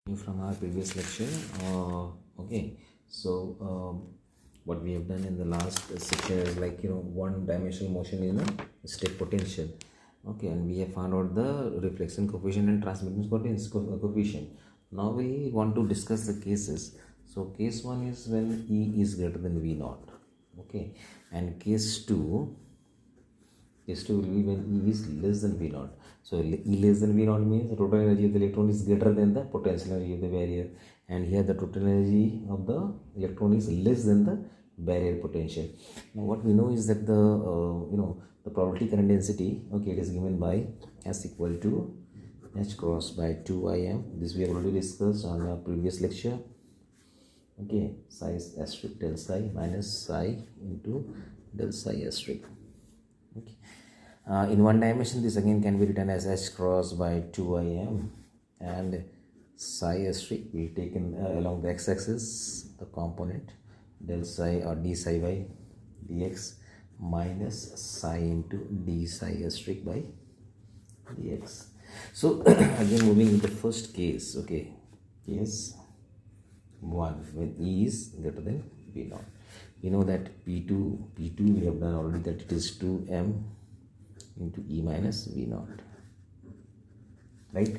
From our previous lecture. Okay, so what we have done in the last section is one dimensional motion in a state potential. Okay, and we have found out the reflection coefficient and transmittance coefficient. Now we want to discuss the cases. So case 1 is when E is greater than V naught. Okay, and case 2 will be when E is less than V naught. So E less than V naught means the total energy of the electron is greater than the potential energy of the barrier, and here the total energy of the electron is less than the barrier potential. Now what we know is that the probability current density, okay, it is given by S equal to H cross by 2Im. This we have already discussed on our previous lecture. Okay, psi is asterisk del psi minus psi into del psi asterisk. Okay. In one dimension, this again can be written as H cross by 2Im, and psi asterisk we taken along the x-axis the component del psi or d psi by dx minus psi into d psi asterisk by dx. So again moving in the first case, okay, case 1 when E is greater than V naught. We know that P2 we have done already, that it is 2m into E minus V naught, right?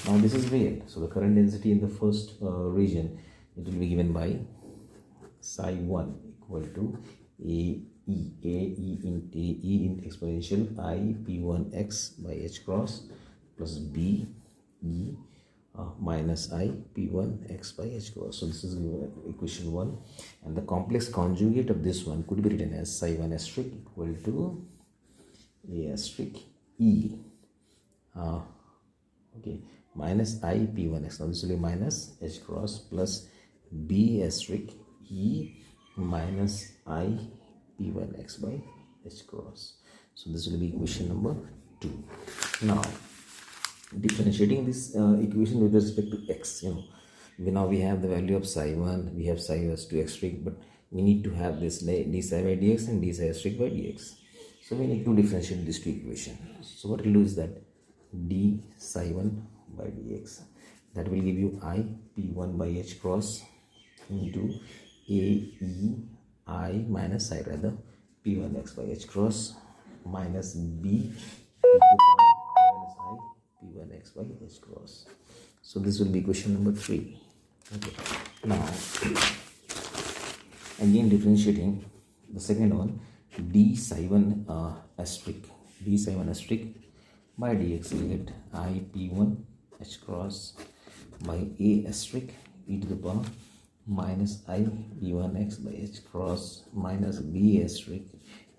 Now this is real, so the current density in the first region, it will be given by psi 1 equal to A E in exponential I P1x by H cross plus B E minus I P1x by H cross. So this is equation 1, and the complex conjugate of this one could be written as psi 1 asterisk equal to A asterisk E okay, minus I P1x. Now this will be minus H cross plus B asterisk E minus I P1x by H cross. So this will be equation number 2. Now differentiating this equation with respect to x, now we have the value of psi 1, we have psi as 2 asterisk, but we need to have this d psi by dx and d psi asterisk by dx. So we need to differentiate these two equations. So what we'll do is that d psi 1 by dx, that will give you I P1 by H cross into A E I minus I rather P1x by H cross minus B minus I P1x by H cross. So this will be equation number 3. Okay. Now again differentiating the second one, d psi 1 asterisk by dx, we get I P1 H cross by A asterisk e to the power minus I P1x by H cross minus B asterisk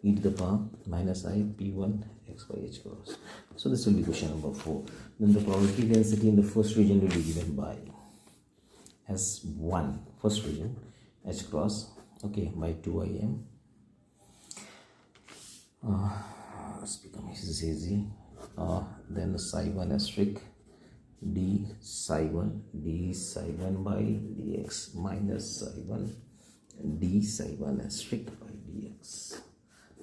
e to the power minus I P1x by H cross. So this will be question number 4. Then the probability density in the first region will be given by S1 first region H cross, okay, by 2Im. It's becoming easy. Then psi 1 asterisk d psi 1 by dx minus psi 1 d psi 1 asterisk by dx.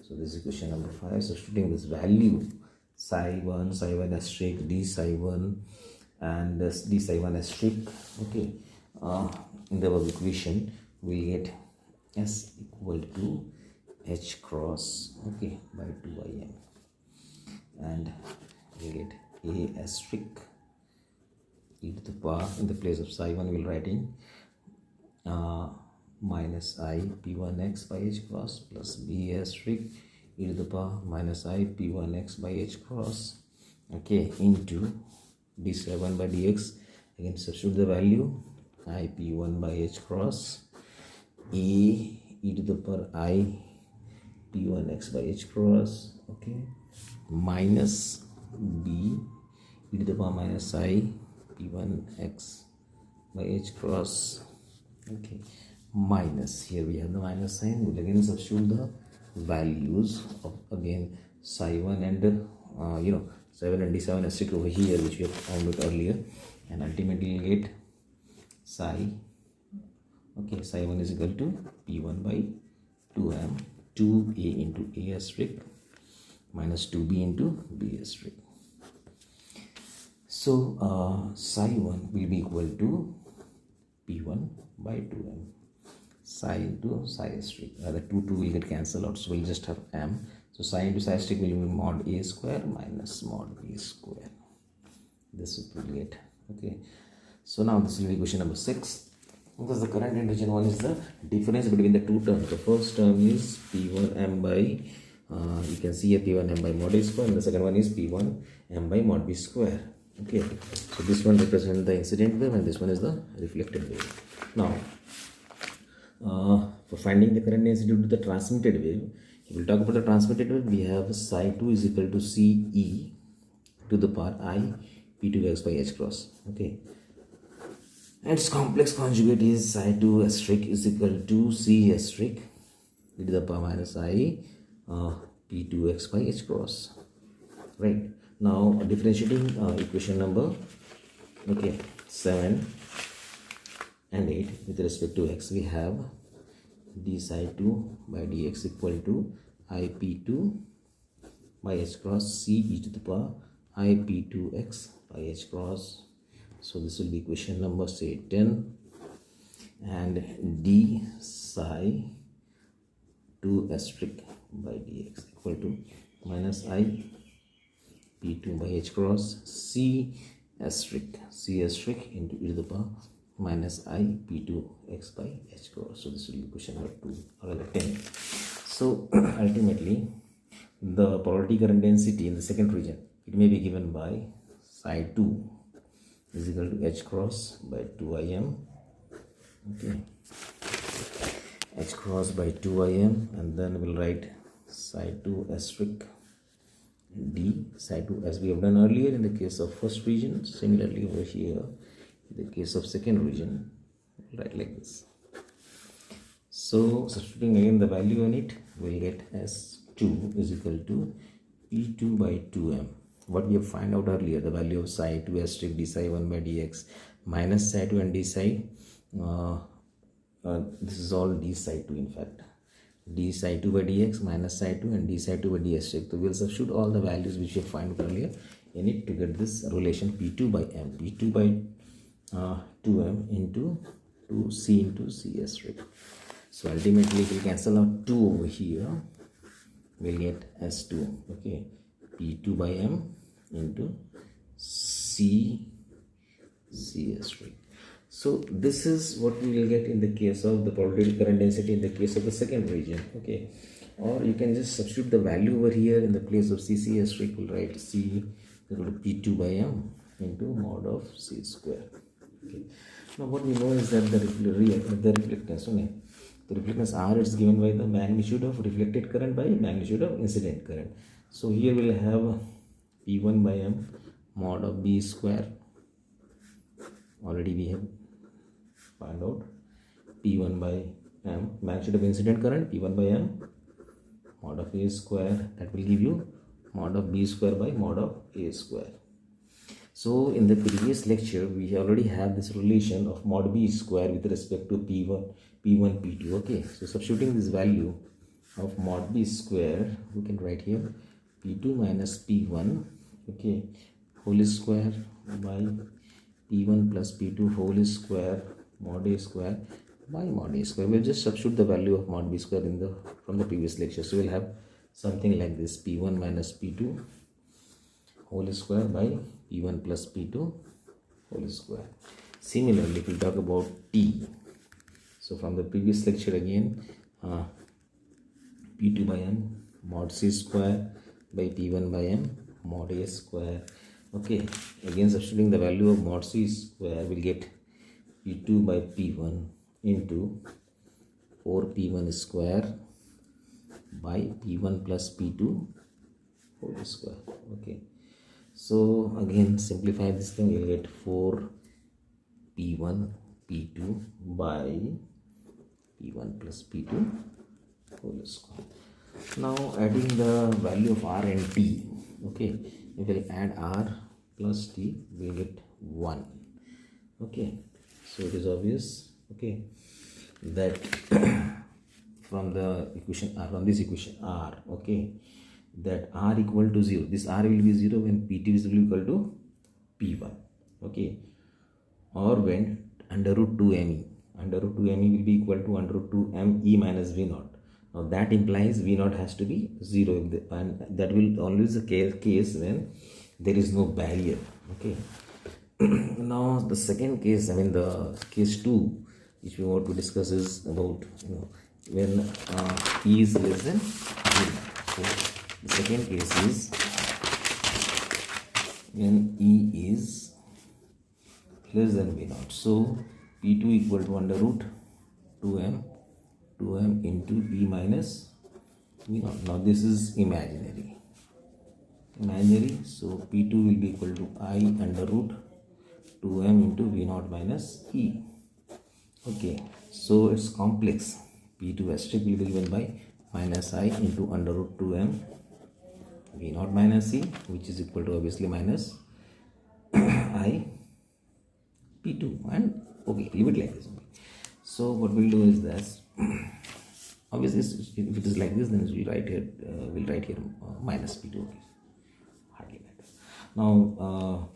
So this is question number 5. Substituting this value psi 1 asterisk d psi 1 and d psi 1 asterisk, okay, in the above equation we get S equal to H cross, okay, by 2Im, and we get A asterisk e to the power, in the place of psi 1 we will write in minus I P1x by H cross plus B asterisk e to the power minus I P1x by H cross, okay, into d psi 1 by dx. Again substitute the value I P1 by H cross A e to the power I P1x by H cross, okay, minus B e to the power minus I P1x by H cross, okay, minus, here we have the minus sign. We'll again substitute the values of again psi 1 and psi 1 and d psi 1 asterisk over here, which we have found out earlier, and ultimately we'll get psi, okay, psi 1 is equal to P1 by 2m 2a into a asterisk minus 2b into b asterisk. So psi 1 will be equal to p1 by 2m. Psi into psi strict, the 2 will get cancelled out, so we'll just have m. So psi into psi strict will be mod a square minus mod b square. This will get, okay. So now this will be question number 6. Because the current in region 1 is the difference between the two terms. The first term is p1m by you can see here p1m by mod a square, and the second one is p1m by mod b square. Okay, so this one represents the incident wave and this one is the reflected wave. Now for finding the current density due to the transmitted wave, if we talk about the transmitted wave, we have psi 2 is equal to ce to the power I p2x by h cross. Okay, and its complex conjugate is psi 2 asterisk is equal to c asterisk e to the power minus I p2x by h cross. Right, now differentiating equation number 7 and 8 with respect to x, we have d psi 2 by dx equal to ip2 by h cross c e to the power ip2x by h cross. So this will be equation number say 10, and d psi 2 asterisk by dx equal to minus I p2 by h cross c asterisk into e to the power minus I p2x by h cross. So this will be question number 2 or 10. So ultimately the polarity current density in the second region, it may be given by psi 2 is equal to h cross by 2im. Okay, h cross by 2im, and then we'll write psi 2 asterisk d psi 2 as we have done earlier in the case of first region. Similarly over here in the case of second region, we'll write like this. So substituting again the value on it, we'll get s2 is equal to p2 by 2m. What we have find out earlier, the value of psi 2 asterisk d psi 1 by dx minus psi 2 and d psi this is all d psi 2 in fact, d psi 2 by dx minus psi 2 and d psi 2 by ds. So we'll substitute all the values which we have found earlier in it to get this relation p2 by m, p2 by 2m into 2c into c asterisk. So ultimately it will cancel out 2 over here, we'll get s2. Okay, p2 by m into c asterisk. So this is what we will get in the case of the polarity current density in the case of the second region. Okay, or you can just substitute the value over here in the place of c asterisk. We'll write c equal to p2 by m into mod of c square. Okay, now what we know is that the reflectance R is given by the magnitude of reflected current by magnitude of incident current. So here we'll have p1 by m mod of b square. Already we have found out p1 by m magnitude of incident current, p1 by m mod of a square, that will give you mod of b square by mod of a square. So in the previous lecture we already have this relation of mod b square with respect to p1 p2. Okay, so substituting this value of mod b square, we can write here p2 minus p1, okay, whole square by p1 plus p2 whole square mod a square by mod a square. We'll just substitute the value of mod b square in the from the previous lecture. So we'll have something like this, p1 minus p2 whole square by p1 plus p2 whole square. Similarly, if we talk about t, so from the previous lecture again, p2 by m mod c square by p1 by m mod a square. Okay, again substituting the value of mod c square, we'll get p2 by p1 into 4p1 square by p1 plus p2 whole square. Okay, so again simplify this thing, we'll get 4p1 p2 by p1 plus p2 whole square. Now adding the value of r and t, okay, we will add r plus t, we get 1. Okay, so it is obvious, okay, that from the equation from this equation r, okay, that r equal to 0, this r will be 0 when pt is equal to p1. Okay, or when under root 2me, under root 2me will be equal to under root 2me minus v0. Now that implies v0 has to be 0, and that will always the case when there is no barrier. Okay. Now the second case, the case 2 which we want to discuss is about when e is less than 0. So the second case is when e is less than v0. So p2 equal to under root 2m into e minus v0. Now this is imaginary, so p2 will be equal to I under root 2m into v0 minus e. Okay, so it's complex. p2 asterisk will be given by minus I into under root 2m v0 minus e, which is equal to obviously minus I p2, and okay, leave it like this. So what we'll do is this. Obviously, if it is like this, then we'll write here minus p2. Okay. Hardly matter. Now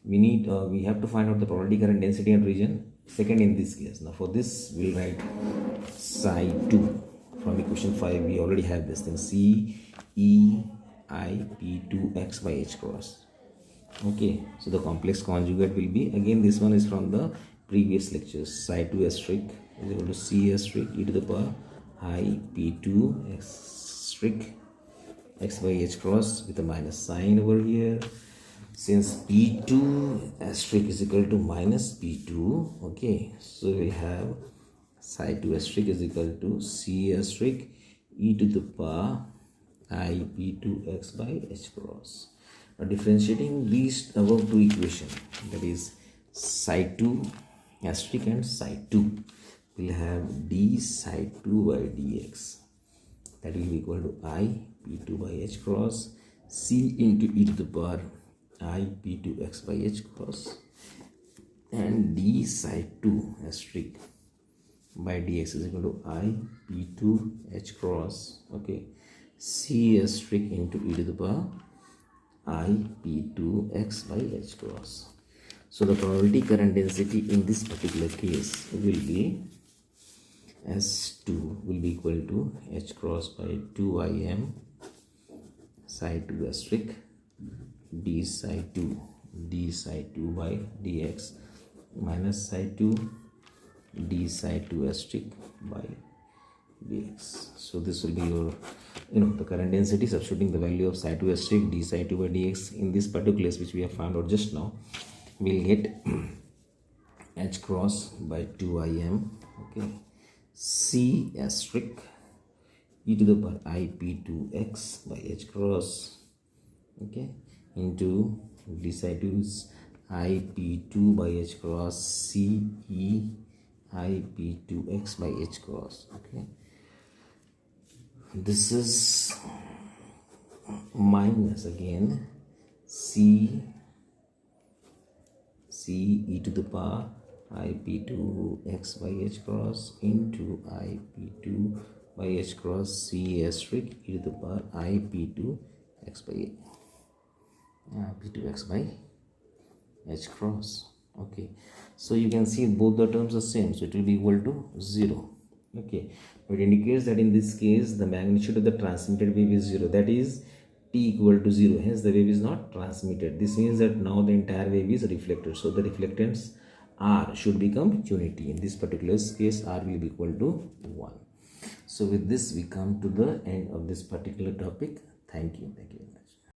we have to find out the probability, current, density, and region. Second in this case. Now for this we'll write psi 2 from equation 5. We already have this thing, c e I p2 x by h cross. Okay, so the complex conjugate will be, again this one is from the previous lectures, psi 2 asterisk is equal to c asterisk e to the power I p2 asterisk x by h cross with a minus sign over here. Since p2 asterisk is equal to minus p2, okay, so we have psi 2 asterisk is equal to c asterisk e to the power I p2 x by h cross. Now differentiating these above two equations, that is psi 2 asterisk and psi 2, will have d psi 2 by dx, that will be equal to I p2 by h cross c into e to the power I p2 x by h cross, and d psi 2 asterisk by dx is equal to I p2 h cross, okay, c asterisk into e to the power I p2 x by h cross. So the probability, current, density in this particular case will be S2 will be equal to h cross by 2im psi 2 asterisk d psi 2 by dx minus psi 2 d psi 2 asterisk by dx. So this will be your the current density, substituting the value of psi 2 asterisk d psi 2 by dx in this particular case which we have found out just now. We'll get h cross by 2im, okay, c asterisk e to the power I p2 x by h cross, okay, into d psi 2 is I p2 by h cross c e I p2 x by h cross, okay. This is minus again c e to the power I p2 x by h cross into I p2 by h cross c asterisk e to the power I p2 x by p2 x by h cross. Okay, so you can see both the terms are same, so it will be equal to 0. Okay, it indicates that in this case the magnitude of the transmitted wave is 0, that is t equal to 0, hence the wave is not transmitted. This means that now the entire wave is reflected, so the reflectance r should become unity. In this particular case r will be equal to 1. So with this we come to the end of this particular topic. Thank you.